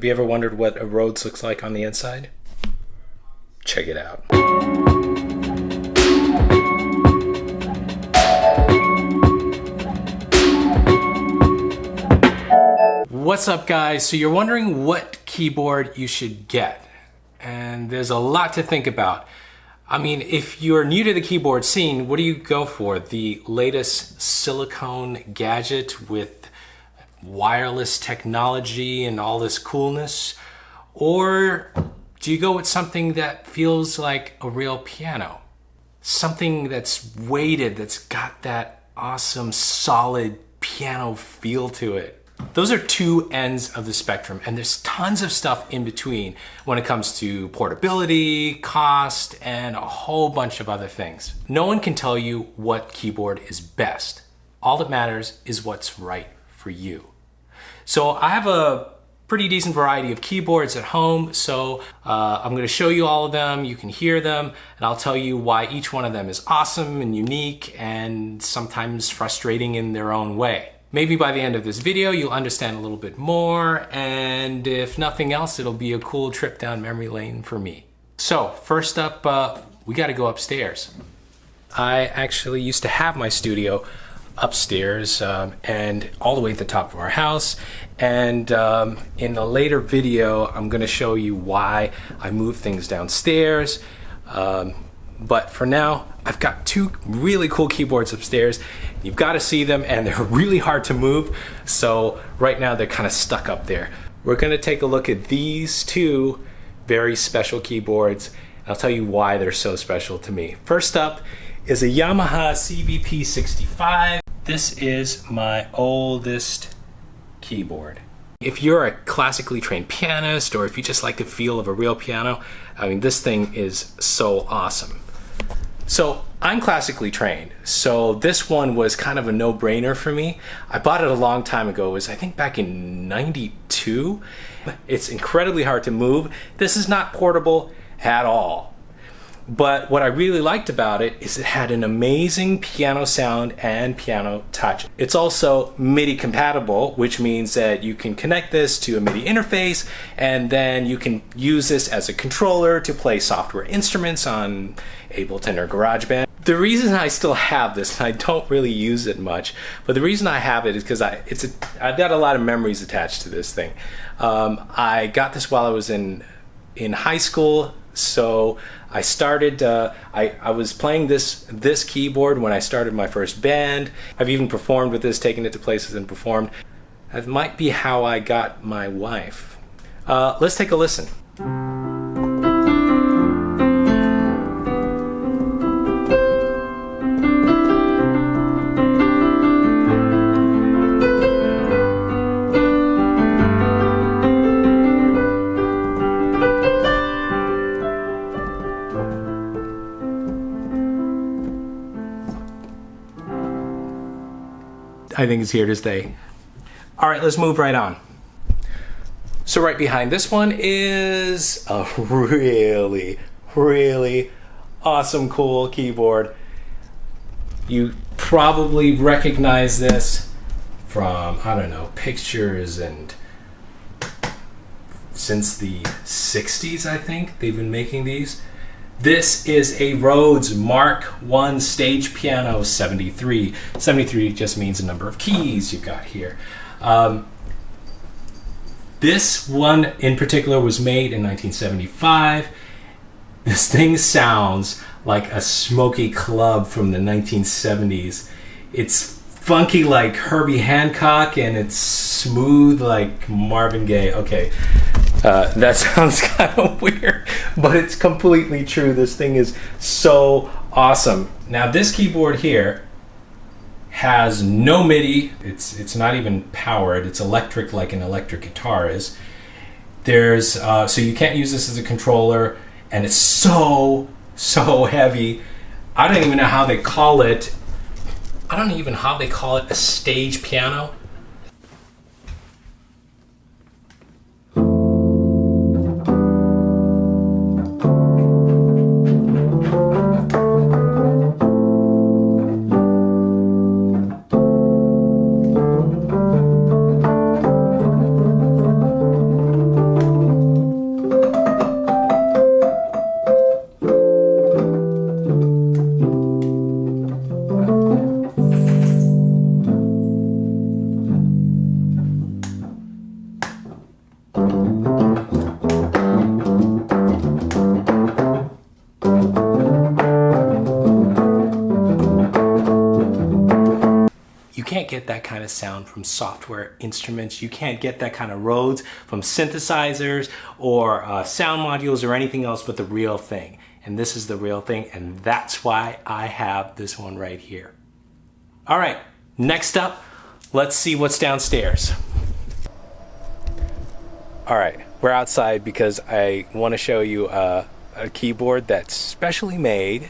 Have you ever wondered what a Rhodes looks like on the inside? Check it out. What's up, guys? So you're wondering what keyboard you should get, and there's a lot to think about. I mean, if you're new to the keyboard scene, what do you go for? The latest silicone gadget with wireless technology and all this coolness? Or do you go with something that feels like a real piano? Something that's weighted, that's got that awesome, solid piano feel to it. Those are two ends of the spectrum, and there's tons of stuff in between when it comes to portability, cost, and a whole bunch of other things. No one can tell you what keyboard is best. All that matters is what's right for you. So I have a pretty decent variety of keyboards at home, so I'm going to show you all of them. You can hear them, and I'll tell you why each one of them is awesome and unique and sometimes frustrating in their own way. Maybe by the end of this video, you'll understand a little bit more, and if nothing else, it'll be a cool trip down memory lane for me. So first up, we got to go upstairs. I actually used to have my studio upstairs and all the way at the top of our house, and in a later video, I'm going to show you why I moved things downstairs. But for now, I've got two really cool keyboards upstairs. You've got to see them, and they're really hard to move. So right now they're kind of stuck up there. We're going to take a look at these two very special keyboards. I'll tell you why they're so special to me. First up is a Yamaha CVP-65. This is my oldest keyboard. If you're a classically trained pianist, or if you just like the feel of a real piano, I mean, this thing is so awesome. So I'm classically trained, so this one was kind of a no-brainer for me. I bought it a long time ago. It was, I think, back in '92. It's incredibly hard to move. This is not portable at all. But what I really liked about it is it had an amazing piano sound and piano touch. It's also MIDI compatible, which means that you can connect this to a MIDI interface, and then you can use this as a controller to play software instruments on Ableton or GarageBand. The reason I still have this, and I don't really use it much, but the reason I have it is because I've got a lot of memories attached to this thing. I got this while I was in high school. So I started, I was playing this keyboard when I started my first band. I've even performed with this, taken it to places and performed. That might be how I got my wife. Let's take a listen. I think it's here to stay. All right, let's move right on. So right behind this one is a really, really awesome, cool keyboard. You probably recognize this from, I don't know, pictures, and since the 60s, I think, they've been making these. This is a Rhodes Mark 1 stage piano 73. 73 just means the number of keys you've got here. This one in particular was made in 1975. This thing sounds like a smoky club from the 1970s. It's funky like Herbie Hancock, and it's smooth like Marvin Gaye. Okay. That sounds kind of weird, but it's completely true. This thing is so awesome. Now this keyboard here has no MIDI. It's not even powered. It's electric like an electric guitar is. There's so you can't use this as a controller, and it's so heavy. I don't even know how they call it. I don't even know how they call it a stage piano. that kind of sound from software instruments. You can't get that kind of Rhodes from synthesizers or sound modules or anything else but the real thing. And this is the real thing, and that's why I have this one right here. All right, next up, let's see what's downstairs. All right, we're outside because I want to show you a keyboard that's specially made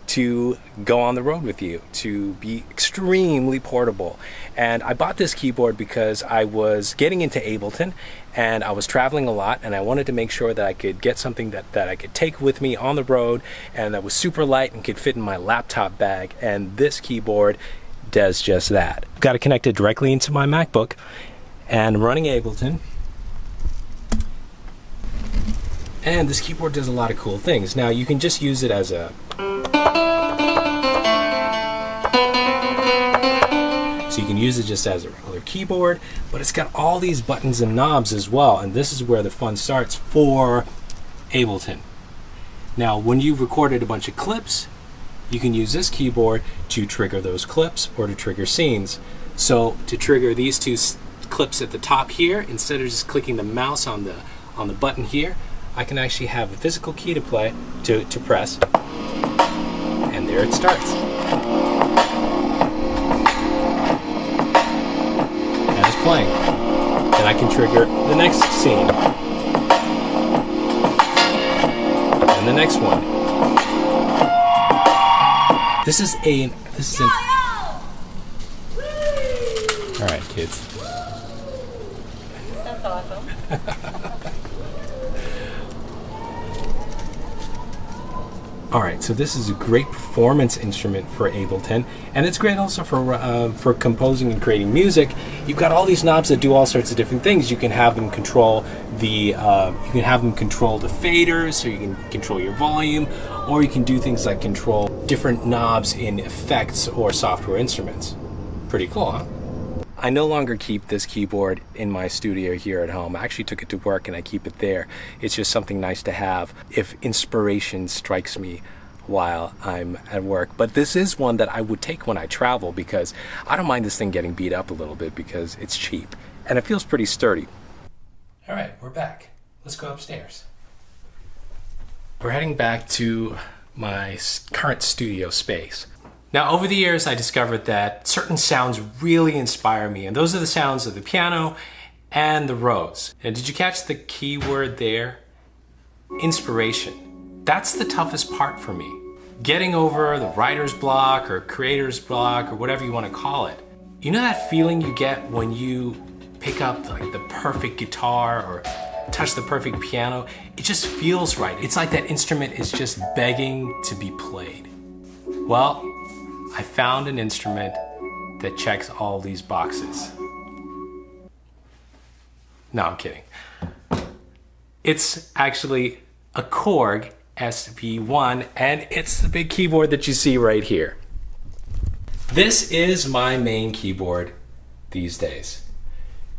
to go on the road with you, to be extremely portable. And I bought this keyboard because I was getting into Ableton and I was traveling a lot, and I wanted to make sure that I could get something that I could take with me on the road and that was super light and could fit in my laptop bag, and this keyboard does just that. I've got it connected directly into my MacBook and running Ableton. And this keyboard does a lot of cool things. Now you can just use it as a So you can use it just as a regular keyboard, but it's got all these buttons and knobs as well, and this is where the fun starts for Ableton. Now, when you've recorded a bunch of clips, you can use this keyboard to trigger those clips or to trigger scenes. So to trigger these two clips at the top here, instead of just clicking the mouse on the button here, I can actually have a physical key to press, and there it starts. And it's playing. Then I can trigger the next scene. And the next one. This is an all right, kids. That's awesome. All right, so this is a great performance instrument for Ableton, and it's great also for composing and creating music. You've got all these knobs that do all sorts of different things. You can have them control the faders, so you can control your volume, or you can do things like control different knobs in effects or software instruments. Pretty cool, huh? I no longer keep this keyboard in my studio here at home. I actually took it to work and I keep it there. It's just something nice to have if inspiration strikes me while I'm at work. But this is one that I would take when I travel because I don't mind this thing getting beat up a little bit because it's cheap and it feels pretty sturdy. All right, we're back. Let's go upstairs. We're heading back to my current studio space. Now, over the years, I discovered that certain sounds really inspire me, and those are the sounds of the piano and the Rhodes. And did you catch the key word there? Inspiration. That's the toughest part for me. Getting over the writer's block or creator's block or whatever you want to call it. You know that feeling you get when you pick up like the perfect guitar or touch the perfect piano? It just feels right. It's like that instrument is just begging to be played. Well, I found an instrument that checks all these boxes. No, I'm kidding. It's actually a Korg SV-1, and it's the big keyboard that you see right here. This is my main keyboard these days.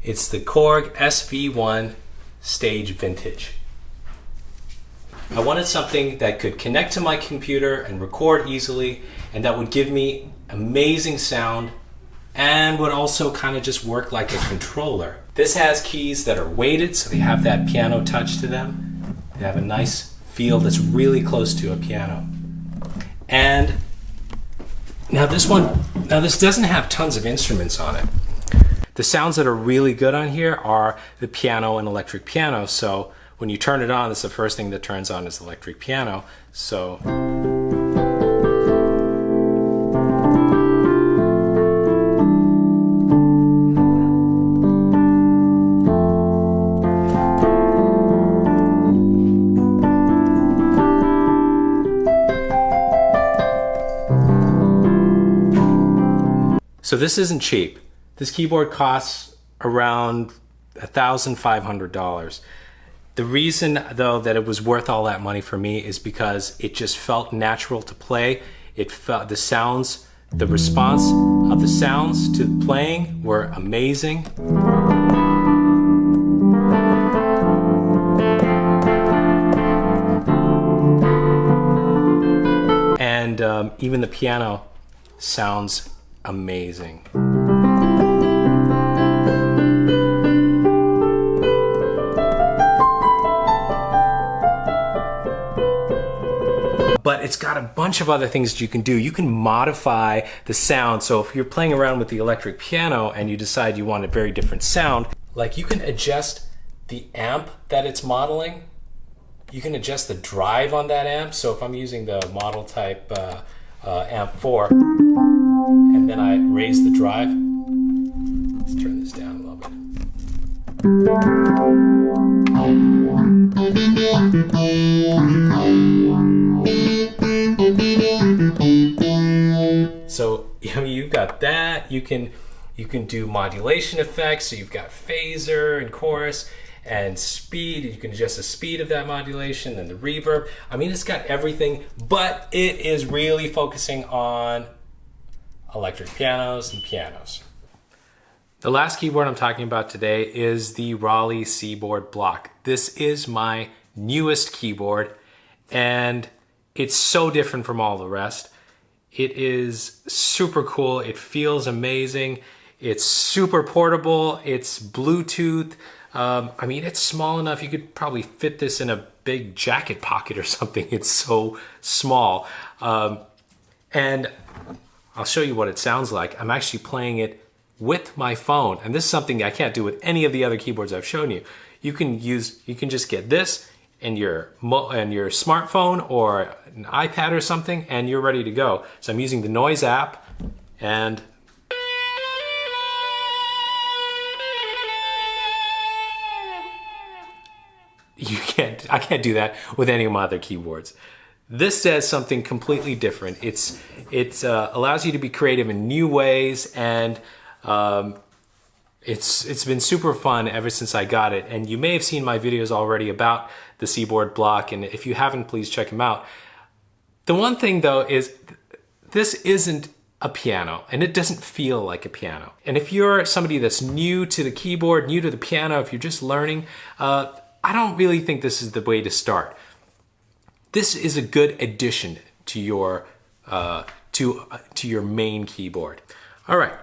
It's the Korg SV-1 Stage Vintage. I wanted something that could connect to my computer and record easily, and that would give me amazing sound and would also kind of just work like a controller. This has keys that are weighted, so they have that piano touch to them. They have a nice feel that's really close to a piano. And now this doesn't have tons of instruments on it. The sounds that are really good on here are the piano and electric piano, so when you turn it on, it's the first thing that turns on is electric piano. So this isn't cheap. This keyboard costs around $1,500. The reason, though, that it was worth all that money for me is because it just felt natural to play. It felt the sounds, the response of the sounds to playing were amazing. And even the piano sounds amazing. but it's got a bunch of other things that you can do. You can modify the sound. So if you're playing around with the electric piano and you decide you want a very different sound, like you can adjust the amp that it's modeling. You can adjust the drive on that amp. So if I'm using the model type amp 4, and then I raise the drive, let's turn this down a little bit. So you've got that. You can do modulation effects. So you've got phaser and chorus and speed. You can adjust the speed of that modulation and the reverb. I mean, it's got everything, but it is really focusing on electric pianos and pianos. The last keyboard I'm talking about today is the Roli Seaboard Block. This is my newest keyboard, and it's so different from all the rest. It is super cool. It feels amazing. It's super portable. It's Bluetooth. I mean, it's small enough you could probably fit this in a big jacket pocket or something. It's so small. And I'll show you what it sounds like. I'm actually playing it with my phone, and this is something I can't do with any of the other keyboards I've shown you. You can just get this and your smartphone or an iPad or something, and you're ready to go. So I'm using the Noise app, and I can't do that with any of my other keyboards. This says something completely different. It allows you to be creative in new ways, and it's been super fun ever since I got it. And you may have seen my videos already about the Seaboard Block, and if you haven't, please check them out. The one thing though is this isn't a piano, and it doesn't feel like a piano. And if you're somebody that's new to the keyboard, new to the piano, if you're just learning, I don't really think this is the way to start. This is a good addition to your main keyboard. All right,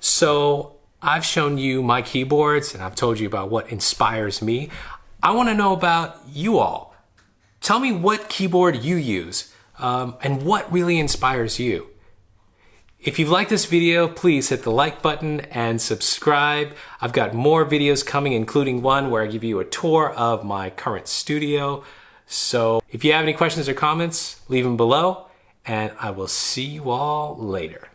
so I've shown you my keyboards and I've told you about what inspires me. I want to know about you all. Tell me what keyboard you use and what really inspires you. If you've liked this video, please hit the like button and subscribe. I've got more videos coming, including one where I give you a tour of my current studio. So if you have any questions or comments, leave them below, and I will see you all later.